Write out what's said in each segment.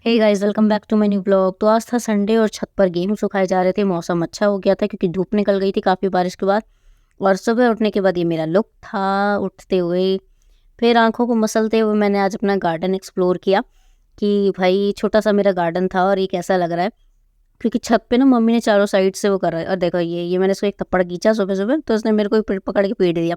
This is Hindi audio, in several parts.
Hey guys, welcome back to my new blog. तो आज था संडे और छत पर गेहूं सुखाए जा रहे थे। मौसम अच्छा हो गया था क्योंकि धूप निकल गई थी काफ़ी बारिश के बाद। और सुबह उठने के बाद ये मेरा लुक था। उठते हुए फिर आंखों को मसलते हुए मैंने आज अपना गार्डन एक्सप्लोर किया कि भाई छोटा सा मेरा गार्डन था और ये कैसा लग रहा है। क्योंकि छत पे ना मम्मी ने चारों साइड से वो कर रहा है। और देखो ये मैंने इसको एक थप्पड़ खींचा सुबह सुबह, तो उसने मेरे को एक पेड़ पकड़ के पीट दिया।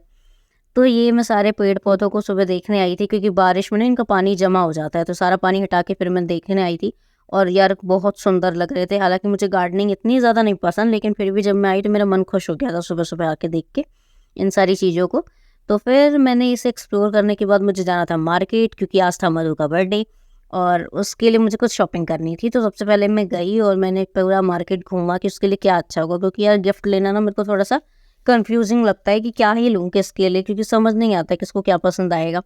तो ये मैं सारे पेड़ पौधों को सुबह देखने आई थी क्योंकि बारिश में ना इनका पानी जमा हो जाता है, तो सारा पानी हटा के फिर मैं देखने आई थी। और यार बहुत सुंदर लग रहे थे। हालांकि मुझे गार्डनिंग इतनी ज़्यादा नहीं पसंद, लेकिन फिर भी जब मैं आई तो मेरा मन खुश हो गया था सुबह सुबह आके देख के इन सारी चीज़ों को। तो फिर मैंने इसे एक्सप्लोर करने के बाद मुझे जाना था मार्केट, क्योंकि आज था मधु का बर्थडे और उसके लिए मुझे कुछ शॉपिंग करनी थी। तो सबसे पहले मैं गई और मैंने पूरा मार्केट घूमा कि उसके लिए क्या अच्छा होगा, क्योंकि यार गिफ्ट लेना ना मेरे को थोड़ा सा कन्फ्यूजिंग लगता है कि क्या ही लूँ किसके लिए, क्योंकि समझ नहीं आता किसको क्या पसंद आएगा।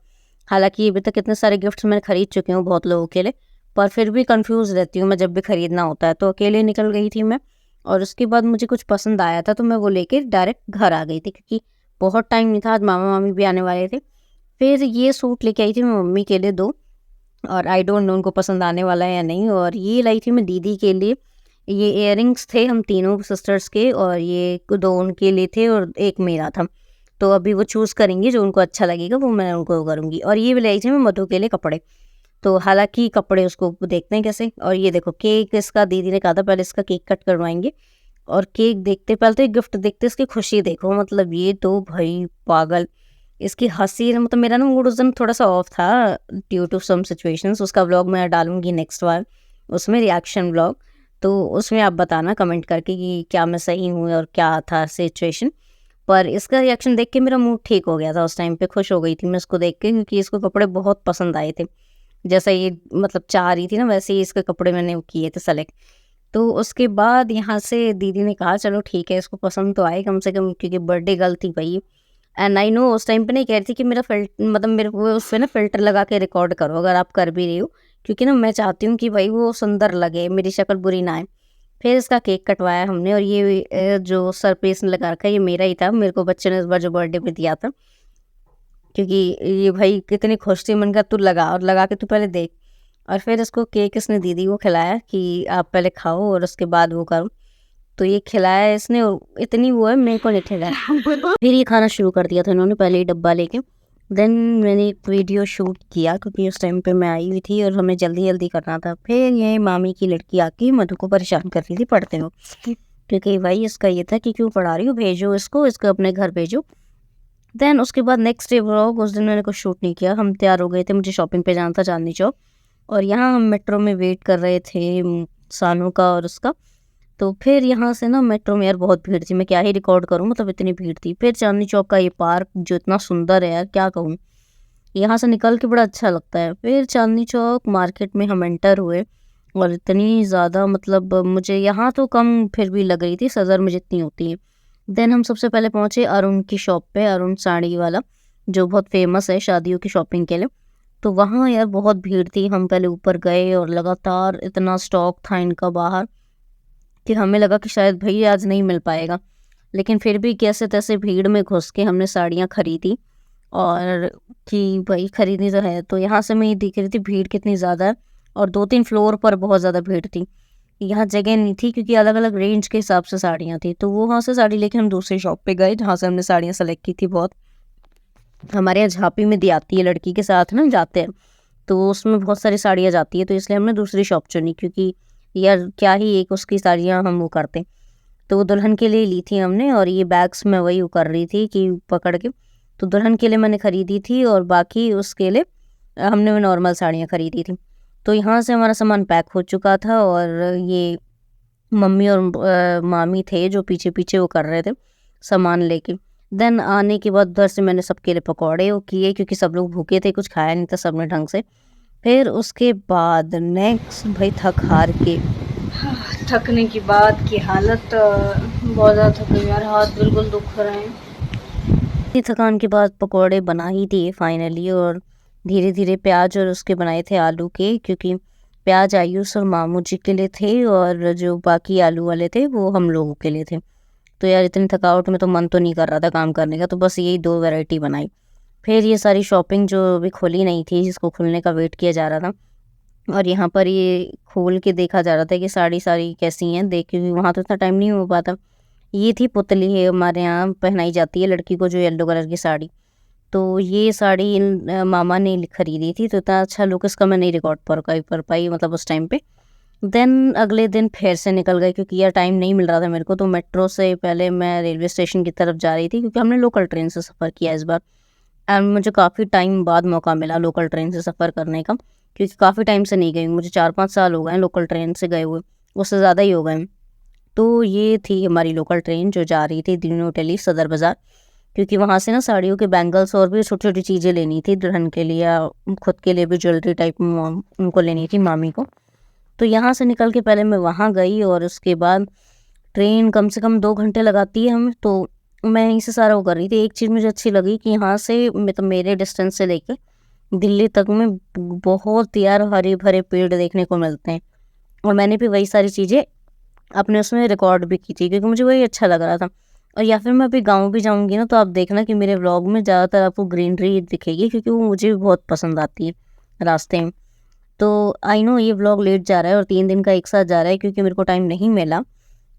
हालांकि अभी तक इतने सारे गिफ्ट्स मैं खरीद चुकी हूँ बहुत लोगों के लिए, पर फिर भी कंफ्यूज रहती हूँ मैं जब भी खरीदना होता है। तो अकेले निकल गई थी मैं और उसके बाद मुझे कुछ पसंद आया था तो मैं वो लेके डायरेक्ट घर आ गई थी, क्योंकि बहुत टाइम नहीं था, आज मामा मामी भी आने वाले थे। फिर ये सूट लेके आई थी मैं मम्मी के लिए दो, और आई डोंट नो उनको पसंद आने वाला है या नहीं। और ये लाई थी मैं दीदी के लिए। ये इयररिंग्स थे हम तीनों सिस्टर्स के, और ये दो उनके लिए थे और एक मेरा था। तो अभी वो चूज़ करेंगी जो उनको अच्छा लगेगा वो मैं उनको करूँगी। और ये भी लाई थी मैं मधु के लिए कपड़े। तो हालांकि कपड़े उसको देखते हैं कैसे। और ये देखो केक, इसका दीदी ने कहा था पहले इसका केक कट करवाएंगे। और केक देखते पहले तो गिफ्ट देखते इसकी खुशी देखो, मतलब ये तो भाई पागल। इसकी हंसी मतलब मेरा ना मूड उस दिन थोड़ा सा ऑफ था ड्यू टू सम सिचुएशंस। उसका व्लॉग मैं डालूंगी नेक्स्ट बार, उसमें रिएक्शन व्लॉग। तो उसमें आप बताना कमेंट करके कि क्या मैं सही हूँ और क्या था सिचुएशन। पर इसका रिएक्शन देख के मेरा मूड ठीक हो गया था, उस टाइम पे खुश हो गई थी मैं इसको देख के, क्योंकि इसको कपड़े बहुत पसंद आए थे। जैसा ये मतलब चाह रही थी ना, वैसे ही इसके कपड़े मैंने वो किए थे सेलेक्ट। तो उसके बाद यहाँ से दीदी ने कहा चलो ठीक है, इसको पसंद तो आए कम से कम, क्योंकि बर्थडे गर्ल थी भाई। एंड आई नो उस टाइम पे नहीं कह रही थी कि मेरा मतलब मेरे को उस पे ना फ़िल्टर लगा के रिकॉर्ड करो अगर आप कर भी रही हो, क्योंकि ना मैं चाहती हूँ कि भाई वो सुंदर लगे, मेरी शक्ल बुरी ना आए। फिर इसका केक कटवाया हमने, और ये जो सरप्राइज़ लगा रखा है ये मेरा ही था, मेरे को बच्चे ने इस बार जो बर्थडे पे दिया था। क्योंकि ये भाई कितनी खुश थी, मैंने कहा तू लगा और लगा के तू पहले देख। और फिर इसको केक इसने दीदी को खिलाया कि आप पहले खाओ और उसके बाद वो करो। तो ये खिलाया इसने और इतनी वो है, मेरे को नहीं खिलाया। फिर ये खाना शुरू कर दिया था इन्होंने पहले ही डब्बा लेके। देन मैंने एक वीडियो शूट किया क्योंकि उस टाइम पे मैं आई हुई थी और हमें जल्दी जल्दी करना था। फिर ये मामी की लड़की आके मधु को परेशान कर रही थी पढ़ते वक्त, क्योंकि भाई इसका ये था कि क्यों पढ़ा रही हो, भेजो इसको अपने घर भेजो। देन उसके बाद नेक्स्ट डे व्लॉग, उस दिन मैंने कुछ शूट नहीं किया। हम तैयार हो गए थे, मुझे शॉपिंग पे जाना था चांदनी चौक। और यहाँ हम मेट्रो में वेट कर रहे थे सानू का और उसका। तो फिर यहाँ से ना मेट्रो में यार बहुत भीड़ थी, मैं क्या ही रिकॉर्ड करूँ, मतलब इतनी भीड़ थी। फिर चांदनी चौक का ये पार्क जो इतना सुंदर है यार क्या कहूँ, यहाँ से निकल के बड़ा अच्छा लगता है। फिर चांदनी चौक मार्केट में हम एंटर हुए, और इतनी ज़्यादा मतलब मुझे यहाँ तो कम फिर भी लग रही थी सज़र में जितनी होती है। देन हम सबसे पहले पहुँचे अरुण की शॉप पे, अरुण साड़ी वाला जो बहुत फेमस है शादियों की शॉपिंग के लिए। तो वहाँ यार बहुत भीड़ थी। हम पहले ऊपर गए और लगातार इतना स्टॉक था इनका बाहर कि हमें लगा कि शायद भाई आज नहीं मिल पाएगा। लेकिन फिर भी कैसे तैसे भीड़ में घुस के हमने साड़ियाँ खरीदी। और कि भाई खरीदनी तो है। तो यहाँ से मैं ये देख रही थी भीड़ कितनी ज़्यादा है, और 2-3 फ्लोर पर बहुत ज़्यादा भीड़ थी। यहाँ जगह नहीं थी क्योंकि अलग अलग रेंज के हिसाब से साड़ियाँ थी। तो वो वहाँ से साड़ी लेके हम दूसरी शॉप पे गए जहाँ से हमने साड़ियाँ सेलेक्ट की थी। बहुत हमारे यहाँ झांपी में दी आती है, लड़की के साथ ना जाते हैं तो उसमें बहुत सारी साड़ियाँ जाती है, तो इसलिए हमने दूसरी शॉप चुनी, क्योंकि यार क्या ही एक उसकी साड़ियाँ हम वो करते। तो वो दुल्हन के लिए ली थी हमने, और ये बैग्स में वही वो कर रही थी कि पकड़ के। तो दुल्हन के लिए मैंने ख़रीदी थी और बाकी उसके लिए हमने वो नॉर्मल साड़ियाँ ख़रीदी थी। तो यहाँ से हमारा सामान पैक हो चुका था, और ये मम्मी और मामी थे जो पीछे पीछे वो कर रहे थे सामान लेके। देन आने के बाद उधर से मैंने सबके लिए पकौड़े वो किए, क्योंकि सब लोग भूखे थे, कुछ खाया नहीं था सबने ढंग से। फिर उसके बाद नेक्स्ट भाई थक हार के थकने के बाद की हालत बहुत ज़्यादा थक गई यार, हाथ बिल्कुल दुख रहे हैं। इतनी थकान के बाद पकौड़े बना ही दिए फाइनली, और धीरे धीरे प्याज और उसके बनाए थे आलू के, क्योंकि प्याज आयुष और मामू जी के लिए थे और जो बाकी आलू वाले थे वो हम लोगों के लिए थे। तो यार इतनी थकावट में तो मन तो नहीं कर रहा था काम करने का, तो बस यही 2 वैरायटी बनाई। फिर ये सारी शॉपिंग जो अभी खुली नहीं थी, जिसको खुलने का वेट किया जा रहा था, और यहाँ पर ये खोल के देखा जा रहा था कि साड़ी सारी कैसी हैं, देख के, वहाँ तो इतना टाइम नहीं हो पाता। ये थी पुतली, है हमारे यहाँ पहनाई जाती है लड़की को, जो येलो कलर की साड़ी। तो ये साड़ी मामा ने खरीदी थी, तो इतना अच्छा लुक इसका मैं नहीं रिकॉर्ड कर पाई मतलब उस टाइम पे। देन अगले दिन फिर से निकल गए, क्योंकि यार टाइम नहीं मिल रहा था मेरे को। तो मेट्रो से पहले मैं रेलवे स्टेशन की तरफ जा रही थी, क्योंकि हमने लोकल ट्रेन से सफ़र किया इस बार। एंड मुझे काफ़ी टाइम बाद मौका मिला लोकल ट्रेन से सफ़र करने का, क्योंकि काफ़ी टाइम से नहीं गई हूँ। मुझे 4-5 साल हो गए हैं लोकल ट्रेन से गए हुए, उससे ज़्यादा ही हो गए हैं। तो ये थी हमारी लोकल ट्रेन जो जा रही थी न्यू दिल्ली सदर बाज़ार, क्योंकि वहाँ से ना साड़ियों के बैंगल्स और भी छोटी-छोटी चीज़ें लेनी थी दुल्हन के लिए, या खुद के लिए भी ज्वेलरी टाइप उनको लेनी थी, मामी को। तो यहाँ से निकल के पहले मैं वहाँ गई, और उसके बाद ट्रेन कम से कम 2 घंटे लगाती है हमें, तो मैं यहीं से सारा वो कर रही थी। एक चीज़ मुझे अच्छी लगी कि यहाँ से मतलब मेरे डिस्टेंस से लेके दिल्ली तक में बहुत यार हरे-भरे पेड़ देखने को मिलते हैं, और मैंने भी वही सारी चीज़ें अपने उसमें रिकॉर्ड भी की थी, क्योंकि मुझे वही अच्छा लग रहा था। और या फिर मैं अभी गाँव भी जाऊँगी ना, तो आप देखना कि मेरे व्लॉग में ज़्यादातर आपको ग्रीनरी दिखेगी, क्योंकि वो मुझे भी बहुत पसंद आती है रास्ते में। तो आई नो ये व्लॉग लेट जा रहा है और 3 दिन का एक साथ जा रहा है, क्योंकि मेरे को टाइम नहीं मिला।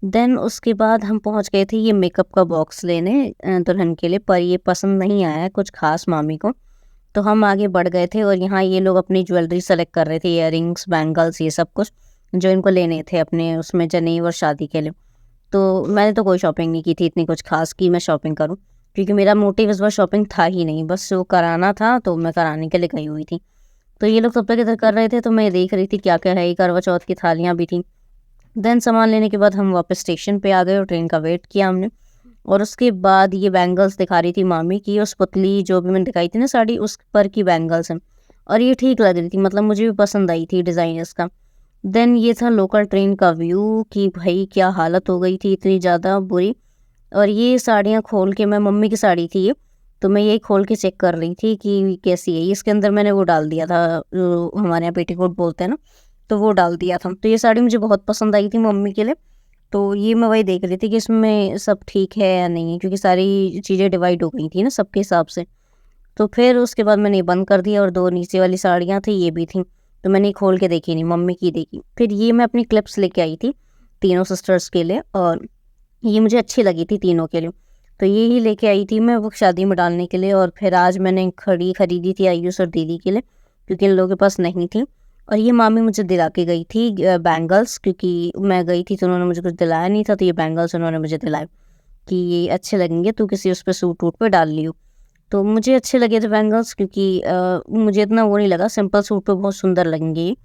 देन उसके बाद हम पहुंच गए थे ये मेकअप का बॉक्स लेने दुल्हन के लिए, पर ये पसंद नहीं आया कुछ खास मामी को। तो हम आगे बढ़ गए थे, और यहाँ ये लोग अपनी ज्वेलरी सेलेक्ट कर रहे थे, इयररिंग्स, बैंगल्स, ये सब कुछ जो इनको लेने थे अपने उसमें जनेऊ और शादी के लिए। तो मैंने तो कोई शॉपिंग नहीं की थी इतनी कुछ खास कि मैं शॉपिंग करूँ, क्योंकि मेरा मोटिव इस बार शॉपिंग था ही नहीं, बस वो कराना था, तो मैं कराने के लिए गई हुई थी। तो ये लोग तब तक इधर कर रहे थे, तो मैं देख रही थी क्या क्या है। ये करवा चौथ की थालियाँ भी थी। देन सामान लेने के बाद हम वापस स्टेशन पे आ गए, और ट्रेन का वेट किया हमने। और उसके बाद ये बैंगल्स दिखा रही थी मामी की, उस पुतली जो भी मैंने दिखाई थी ना साड़ी, उस पर की बैंगल्स हैं, और ये ठीक लग रही थी, मतलब मुझे भी पसंद आई थी डिज़ाइन इसका। देन ये था लोकल ट्रेन का व्यू, कि भाई क्या हालत हो गई थी, इतनी ज़्यादा बुरी। और ये साड़ियाँ खोल के, मैं मम्मी की साड़ी थी ये, तो मैं यही खोल के चेक कर रही थी कि कैसी है। इसके अंदर मैंने वो डाल दिया था, हमारे यहाँ पेटीकोट बोलते हैं ना, तो वो डाल दिया था। तो ये साड़ी मुझे बहुत पसंद आई थी मम्मी के लिए। तो ये मैं वही देख रही थी कि इसमें सब ठीक है या नहीं है, क्योंकि सारी चीज़ें डिवाइड हो गई थी ना सबके हिसाब से। तो फिर उसके बाद मैंने ये बंद कर दिया, और 2 नीचे वाली साड़ियाँ थी, ये भी थी। तो मैंने खोल के देखी नहीं, मम्मी की देखी। फिर ये मैं अपनी क्लिप्स लेके आई थी तीनों सिस्टर्स के लिए, और ये मुझे अच्छी लगी थी तीनों के लिए। तो ये ही लेके आई थी मैं वो शादी में डालने के लिए। और फिर आज मैंने खड़ी खरीदी थी आयुष और दीदी के लिए, क्योंकि इन लोगों के पास नहीं थी। और ये मामी मुझे दिला के गई थी बैंगल्स, क्योंकि मैं गई थी तो उन्होंने मुझे कुछ दिलाया नहीं था, तो ये बैंगल्स उन्होंने मुझे दिलाए कि ये अच्छे लगेंगे, तू किसी उस पर सूट वूट पे डाल लियो। तो मुझे अच्छे लगे थे बैंगल्स, क्योंकि मुझे इतना वो नहीं लगा, सिंपल सूट पे बहुत सुंदर लगेंगे ये।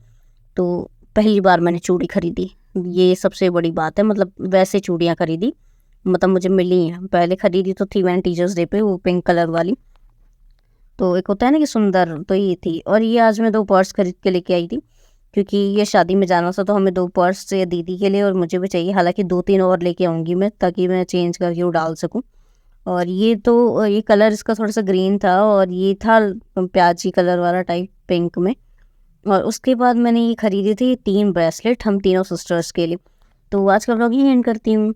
तो पहली बार मैंने चूड़ी खरीदी, ये सबसे बड़ी बात है। मतलब वैसे चूड़ियाँ खरीदी, मतलब मुझे मिली हैं। पहले खरीदी तो थी मैंने टीचर्स डे पे, वो पिंक कलर वाली। तो एक होता है ना कि सुंदर, तो ये थी। और ये आज मैं 2 पर्स खरीद के लेके आई थी, क्योंकि ये शादी में जाना था, तो हमें 2 पर्स चाहिए दीदी के लिए, और मुझे भी चाहिए। हालांकि 2-3 और लेके आऊँगी मैं, ताकि मैं चेंज करके वो डाल सकूँ। और ये तो ये कलर इसका थोड़ा सा ग्रीन था, और ये था प्याजी कलर वाला टाइप पिंक में। और उसके बाद मैंने ये खरीदी थी 3 ब्रेसलेट हम तीनों सिस्टर्स के लिए। तो आज का व्लॉग यहीं एंड करती हूँ।